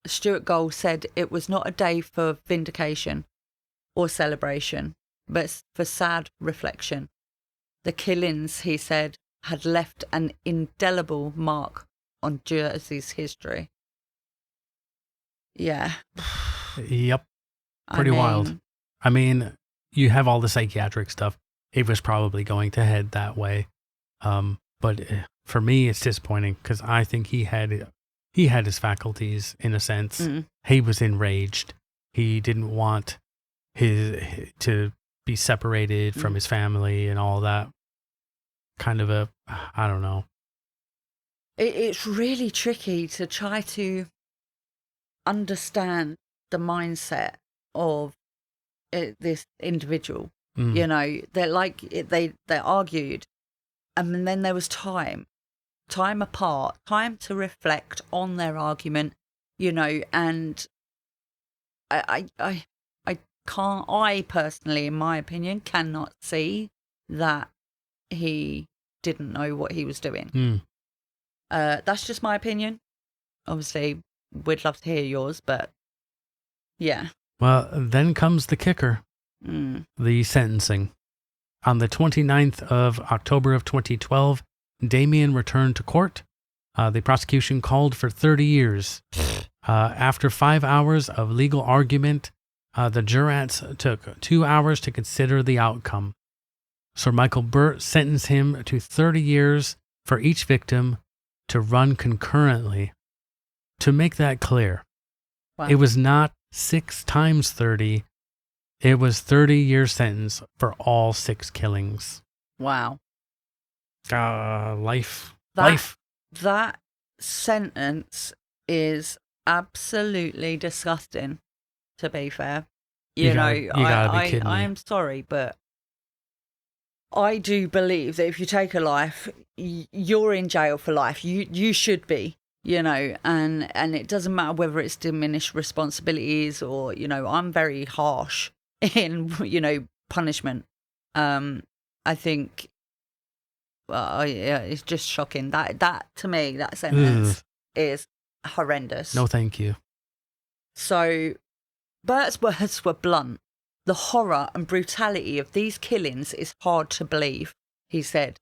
Stuart Gold said it was not a day for vindication or celebration, but for sad reflection. The killings, he said, had left an indelible mark on Jersey's history. Yeah. Yep. Pretty wild. I mean, you have all the psychiatric stuff. It was probably going to head that way. But for me, it's disappointing because I think he had his faculties in a sense. Mm. He was enraged. He didn't want his to be separated from his family and all that. Kind of I don't know. It's really tricky to try to understand the mindset of this individual. You know, they argued, and then there was time apart, time to reflect on their argument, you know, and I personally, in my opinion, cannot see that he didn't know what he was doing. That's just my opinion. Obviously, we'd love to hear yours, but yeah. Well, then comes the kicker, the sentencing. On the 29th of October of 2012, Damian returned to court. The prosecution called for 30 years. After 5 hours of legal argument, the jurats took 2 hours to consider the outcome. Sir Michael Burt sentenced him to 30 years for each victim to run concurrently. To make that clear, It was not 6 times 30. It was 30-year sentence for all 6 killings. Wow. Life. That sentence is absolutely disgusting, to be fair. You gotta be kidding me. I am sorry, but I do believe that if you take a life, you're in jail for life. You should be, you know, and it doesn't matter whether it's diminished responsibilities or, you know, I'm very harsh in, you know, punishment. I think, yeah, it's just shocking. That to me, that sentence is horrendous. No, thank you. So, Bert's words were blunt. The horror and brutality of these killings is hard to believe, he said.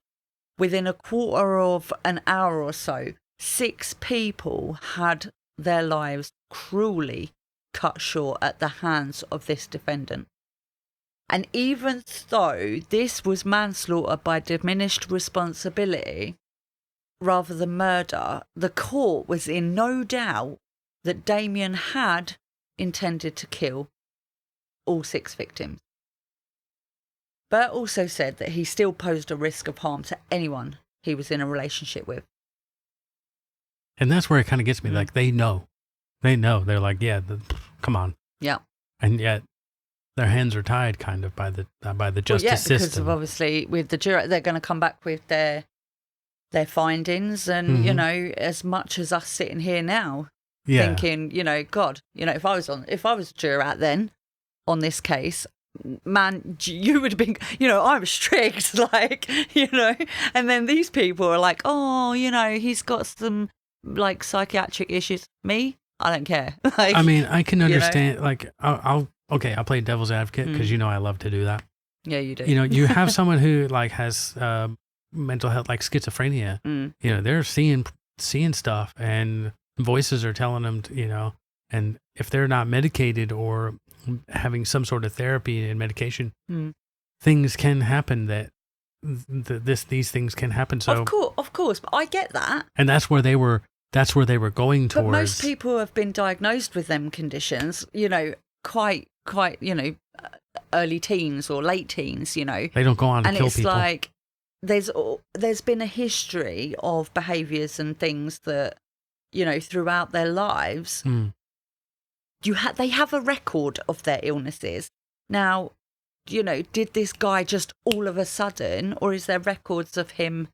Within a quarter of an hour or so, 6 people had their lives cruelly cut short at the hands of this defendant. And even though this was manslaughter by diminished responsibility, rather than murder, the court was in no doubt that Damian had intended to kill all 6 victims. Bert also said that he still posed a risk of harm to anyone he was in a relationship with. And that's where it kind of gets me. Like, they know. They're like, yeah, come on. Yeah. And yet their hands are tied kind of by the justice system. Because of obviously with the jury, they're going to come back with their findings. And, you know, as much as us sitting here now thinking, you know, God, you know, if I was a juror out then on this case, man, you would have been, you know, I'm strict, like, you know, and then these people are like, oh, you know, he's got some like psychiatric issues. Me, I don't care. Like, I mean, I can understand, you know? like, I'll play devil's advocate because you know I love to do that. Yeah, you do. You know, you have someone who like has mental health, like schizophrenia. You know, they're seeing stuff, and voices are telling them, you know, and if they're not medicated or having some sort of therapy and medication, things can happen that these things can happen. So of course, but I get that. And that's where they were going towards. But most people have been diagnosed with them conditions, you know, quite, you know, early teens or late teens, you know. They don't go on to kill people. And it's like there's been a history of behaviours and things that, you know, throughout their lives, they have a record of their illnesses. Now, you know, did this guy just all of a sudden, or is there records of him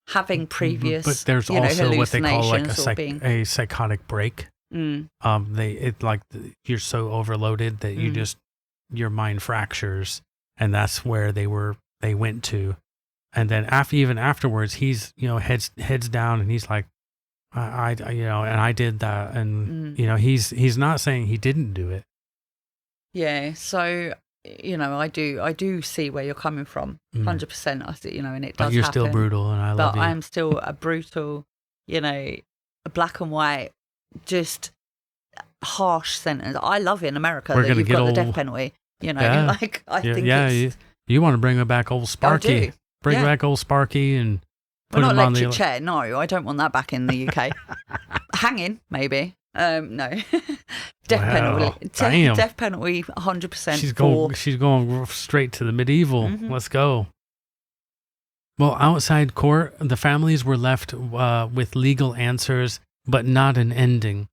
having previous? But there's also what they call like a psychotic break. You're so overloaded that you just, your mind fractures, and that's where they went to. And then afterwards, he's, you know, heads down, and he's like, I you know, and I did that, and you know, he's not saying he didn't do it. Yeah. So, you know, I do see where you're coming from, 100%. I see, you know, and it does. But you're happen, still brutal, and I love you. But I'm still a brutal, you know, a black and white, just harsh sentence. I love it in America that you've got the death penalty. You know, like I think. Yeah, you want to bring back old Sparky? Bring back old Sparky and. Well, not electric chair. No, I don't want that back in the UK. Hanging, maybe. No. Death penalty. Damn. Death penalty, 100%. She's going straight to the medieval. Let's go. Well, outside court, the families were left with legal answers, but not an ending.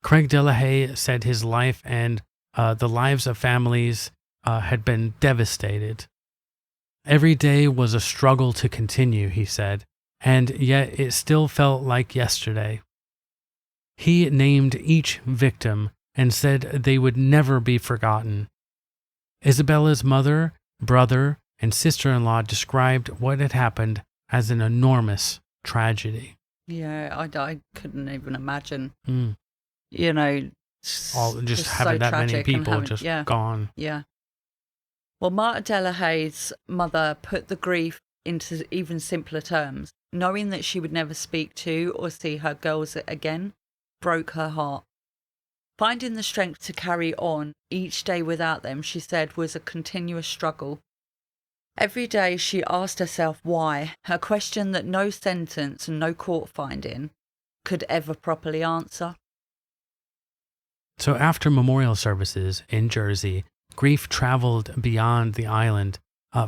Craig Delahaye said his life and the lives of families had been devastated. Every day was a struggle to continue, he said, and yet it still felt like yesterday. He named each victim and said they would never be forgotten. Isabella's mother, brother, and sister-in-law described what had happened as an enormous tragedy. Yeah, I couldn't even imagine, you know, just having so that many people gone. Yeah. Well, Marta Delahaye's mother put the grief into even simpler terms. Knowing that she would never speak to or see her girls again broke her heart. Finding the strength to carry on each day without them, she said, was a continuous struggle. Every day she asked herself why, a question that no sentence and no court finding could ever properly answer. So after memorial services in Jersey, grief traveled beyond the island.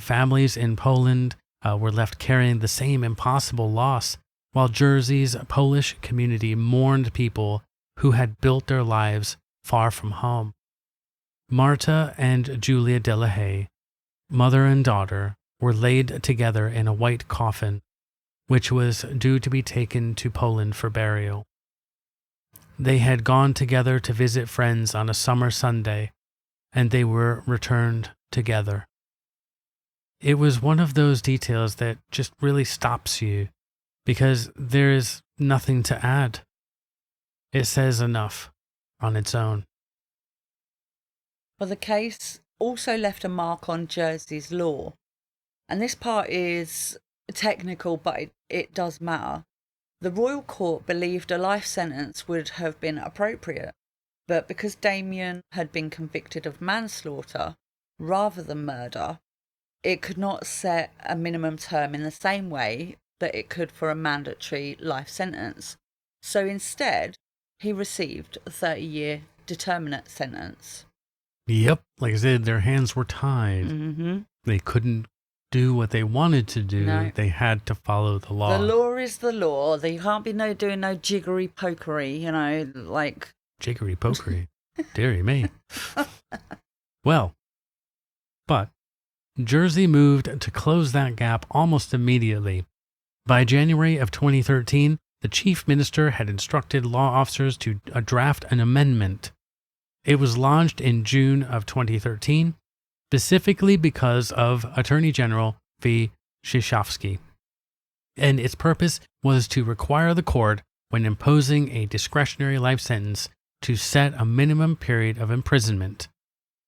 Families in Poland were left carrying the same impossible loss, while Jersey's Polish community mourned people who had built their lives far from home. Marta and Julia Delahaye, mother and daughter, were laid together in a white coffin, which was due to be taken to Poland for burial. They had gone together to visit friends on a summer Sunday, and they were returned together. It was one of those details that just really stops you because there is nothing to add. It says enough on its own. Well, the case also left a mark on Jersey's law. And this part is technical, but it does matter. The royal court believed a life sentence would have been appropriate, but because Damian had been convicted of manslaughter rather than murder, it could not set a minimum term in the same way that it could for a mandatory life sentence. So instead, he received a 30-year determinate sentence. Yep. Like I said, their hands were tied. Mm-hmm. They couldn't do what they wanted to do. No. They had to follow the law. The law is the law. There can't be doing no jiggery pokery, like... Jiggery pokery. Deary me. Well, but Jersey moved to close that gap almost immediately. By January of 2013, the chief minister had instructed law officers to draft an amendment. It was launched in June of 2013, specifically because of Attorney General V. Rzeszowski. And its purpose was to require the court, when imposing a discretionary life sentence, to set a minimum period of imprisonment.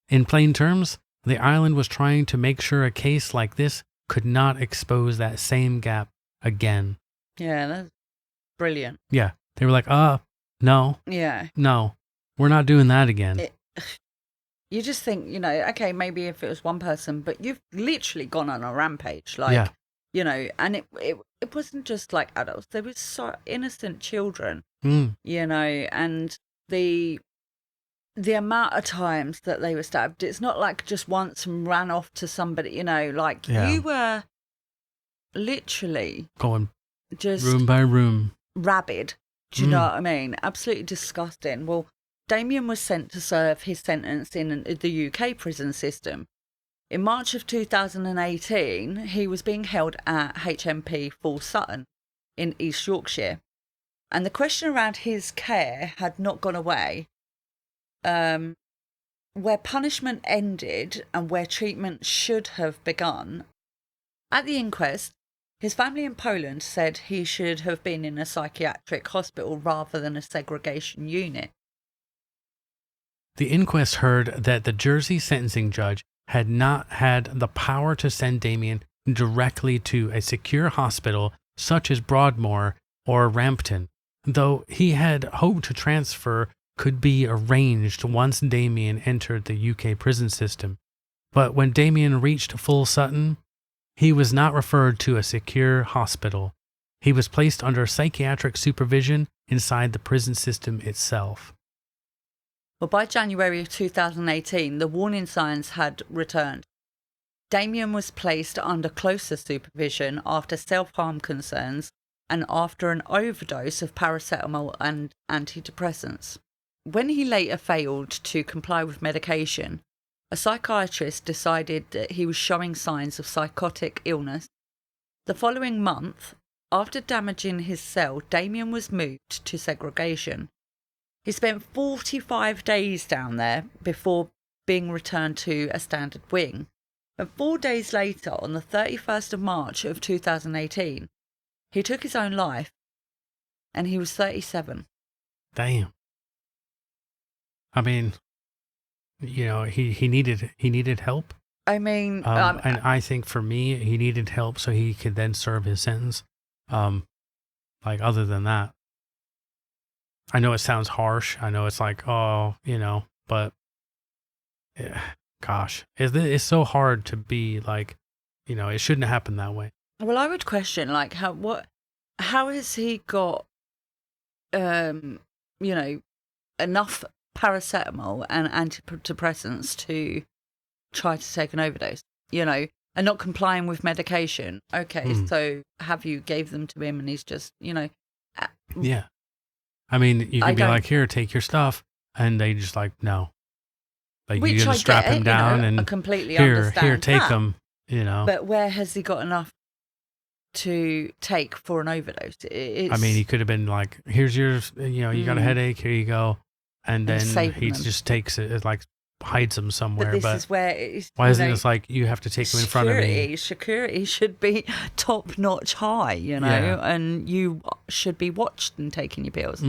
In plain terms, the island was trying to make sure a case like this could not expose that same gap again. Yeah, that's brilliant. Yeah, they were like, no, Yeah. no, we're not doing that again. You just think, okay, maybe if it was one person, but you've literally gone on a rampage. Yeah. And it wasn't just like adults. There was so innocent children, Mm. And the amount of times that they were stabbed, it's not like just once and ran off to somebody, Yeah. you were literally Going just room by room. rabid. Do you know what I mean? Absolutely disgusting. Well, Damian was sent to serve his sentence in the UK prison system. In March of 2018, he was being held at HMP Full Sutton in East Yorkshire. And the question around his care had not gone away. Where punishment ended and where treatment should have begun. At the inquest, his family in Poland said he should have been in a psychiatric hospital rather than a segregation unit. The inquest heard that the Jersey sentencing judge had not had the power to send Damian directly to a secure hospital such as Broadmoor or Rampton, though he had hoped to transfer could be arranged once Damian entered the UK prison system. But when Damian reached Full Sutton, he was not referred to a secure hospital. He was placed under psychiatric supervision inside the prison system itself. Well, by January of 2018, the warning signs had returned. Damian was placed under closer supervision after self-harm concerns and after an overdose of paracetamol and antidepressants. When he later failed to comply with medication, a psychiatrist decided that he was showing signs of psychotic illness. The following month, after damaging his cell, Damian was moved to segregation. He spent 45 days down there before being returned to a standard wing. And 4 days later, on the 31st of March of 2018, he took his own life, and he was 37. Damn. I mean, he needed help. I mean, and I think for me, he needed help so he could then serve his sentence. Other than that, I know it sounds harsh. I know it's like, but gosh, it's so hard to be like, it shouldn't happen that way. Well, I would question how has he got, enough paracetamol and antidepressants to try to take an overdose, and not complying with medication. Okay, so have you gave them to him and he's just, Yeah. I mean, you could be like, here, take your stuff. And they just like, no. Like, you got to strap him down and I completely here, understand take that. him, But where has he got enough to take for an overdose? I mean, he could have been like, here's yours, you got a headache, here you go. And then he just takes it, like hides him somewhere. But this is where it's, why isn't it like, you have to take him in front of me? Security should be top notch high, and you should be watched and taking your pills.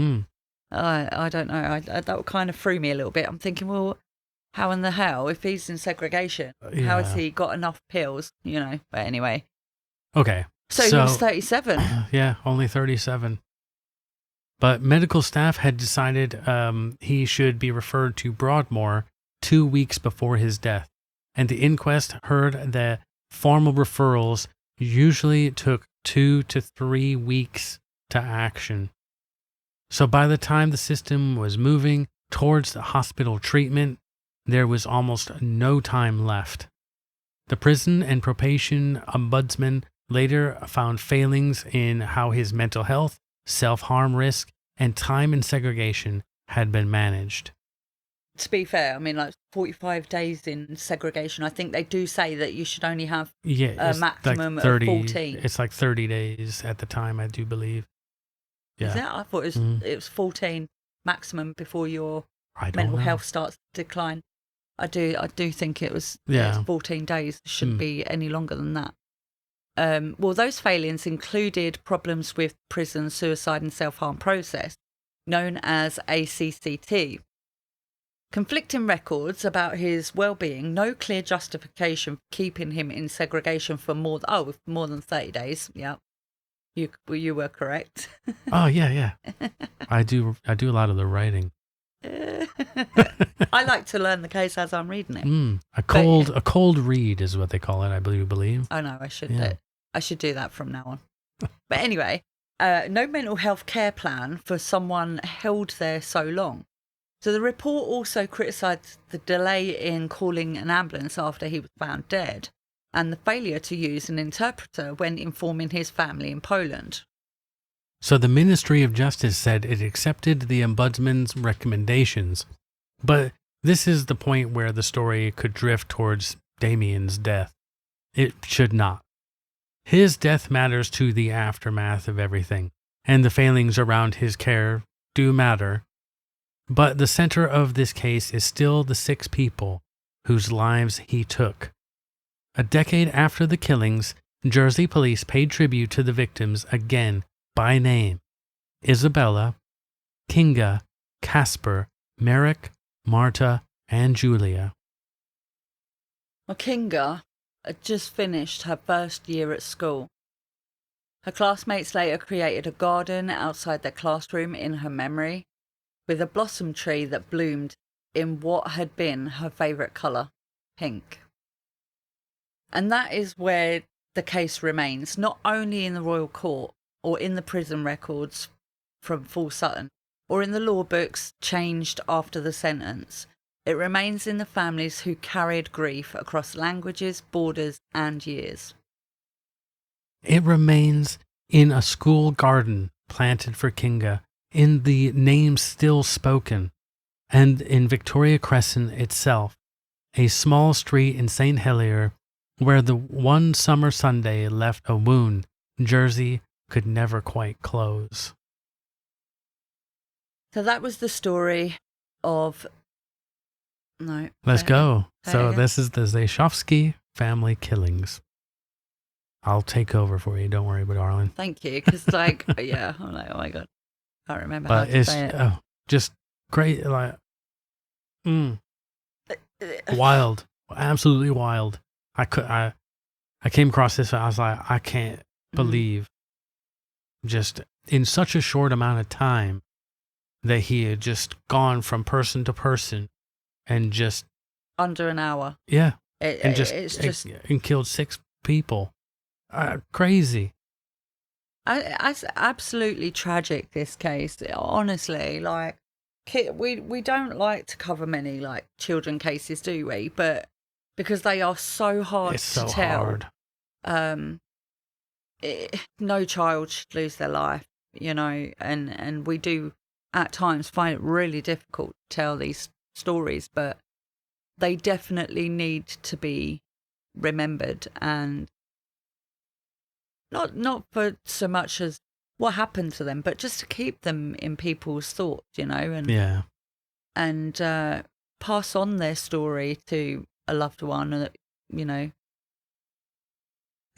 I don't know. That kind of threw me a little bit. I'm thinking, well, how in the hell, if he's in segregation, how has he got enough pills? But anyway. Okay. So he was 37. Yeah, only 37. But medical staff had decided he should be referred to Broadmoor 2 weeks before his death. And the inquest heard that formal referrals usually took 2 to 3 weeks to action. So by the time the system was moving towards the hospital treatment, there was almost no time left. The prison and probation ombudsman later found failings in how his mental health, self-harm risk, and time in segregation had been managed. To be fair, I mean, like 45 days in segregation, I think they do say that you should only have a maximum like 30, of 14. It's like 30 days at the time, I do believe. Yeah. Is that? I thought it was 14 maximum before your I don't mental know. health starts to decline. I do think it was Yeah. 14 days. It shouldn't be any longer than that. Well, those failings included problems with prison suicide and self-harm process, known as ACCT. Conflicting records about his well-being, no clear justification for keeping him in segregation for more than 30 days. Yeah, you were correct. Oh, yeah. I do a lot of the writing. I like to learn the case as I'm reading it. A cold read is what they call it, I believe. Oh no, I should do that from now on. But anyway, no mental health care plan for someone held there so long. So the report also criticised the delay in calling an ambulance after he was found dead, and the failure to use an interpreter when informing his family in Poland. So the Ministry of Justice said it accepted the ombudsman's recommendations, but this is the point where the story could drift towards Damian's death. It should not. His death matters to the aftermath of everything, and the failings around his care do matter. But the center of this case is still the 6 people whose lives he took. A decade after the killings, Jersey police paid tribute to the victims again by name: Isabella, Kinga, Casper, Merrick, Marta, and Julia. Well, Kinga had just finished her first year at school. Her classmates later created a garden outside their classroom in her memory, with a blossom tree that bloomed in what had been her favourite colour, pink. And that is where the case remains, not only in the royal court or in the prison records from Full Sutton, or in the law books changed after the sentence. It remains in the families who carried grief across languages, borders, and years. It remains in a school garden planted for Kinga, in the name still spoken, and in Victoria Crescent itself, a small street in St Helier where the one summer Sunday left a wound Jersey could never quite close. So that was the story of... No. Let's go. So this is the Rzeszowski family killings. I'll take over for you. Don't worry, darling. Thank you. Because, yeah, I'm like, oh my God. I can't remember how to say it. Oh, just great. Wild. Absolutely wild. I came across this and I was like, I can't believe just in such a short amount of time that he had just gone from person to person and just under an hour. Yeah. It's just and killed 6 people. Crazy. It's absolutely tragic, this case. Honestly, we don't like to cover many children cases, do we? But because they are so hard to tell. Hard. No child should lose their life, and we do at times find it really difficult to tell these stories, but they definitely need to be remembered, and not for so much as what happened to them, but just to keep them in people's thoughts, and pass on their story to a loved one,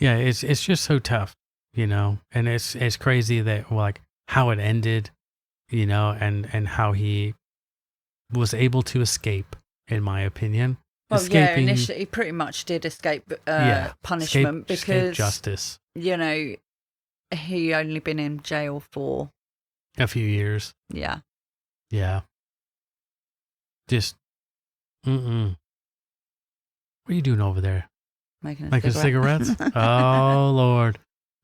Yeah, it's just so tough, and it's crazy that how it ended, and how he was able to escape, in my opinion. Well, initially he pretty much did escape punishment because justice. He only been in jail for a few years. Yeah. Yeah. Just, What are you doing over there? Making cigarettes? Oh, Lord.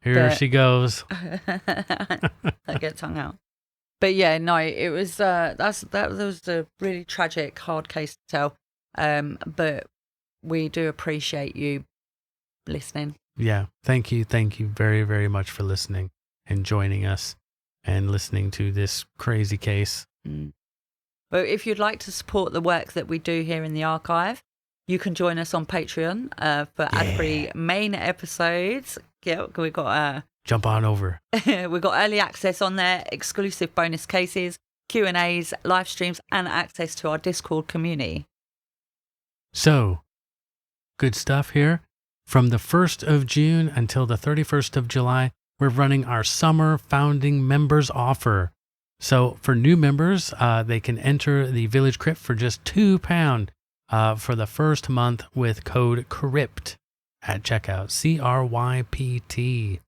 Here she goes. I get tongue out. But yeah, no, it was that was a really tragic, hard case to tell. But we do appreciate you listening. Yeah, thank you very, very much for listening and joining us and listening to this crazy case. Well, if you'd like to support the work that we do here in the archive, you can join us on Patreon for ad-free main episodes. Yeah, we got jump on over. We've got early access on there, exclusive bonus cases, Q&As, live streams, and access to our Discord community. So, good stuff here. From the 1st of June until the 31st of July, we're running our summer founding members offer. So for new members, they can enter the Village Crypt for just £2 for the first month with code CRYPT at checkout. CRYPT.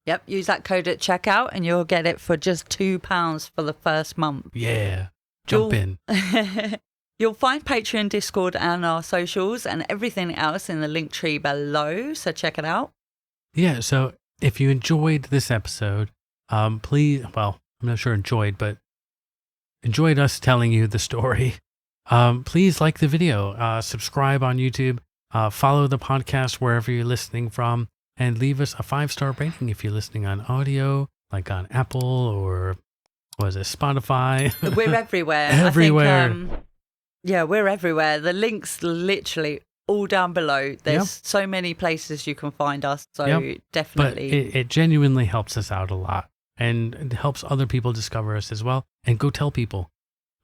Yep, use that code at checkout and you'll get it for just £2 for the first month. Yeah, jump in. You'll find Patreon, Discord, and our socials and everything else in the link tree below, so check it out. Yeah, so if you enjoyed this episode, please, well, I'm not sure enjoyed us telling you the story. Please like the video, subscribe on YouTube, follow the podcast wherever you're listening from, and leave us a 5-star rating if you're listening on audio, like on Apple or, what is it, Spotify? We're everywhere. Everywhere. I think, yeah, we're everywhere. The link's literally all down below. There's so many places you can find us, so definitely. But it genuinely helps us out a lot, and it helps other people discover us as well. And go tell people.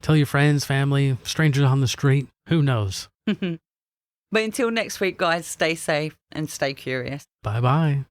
Tell your friends, family, strangers on the street. Who knows? But until next week, guys, stay safe and stay curious. Bye-bye.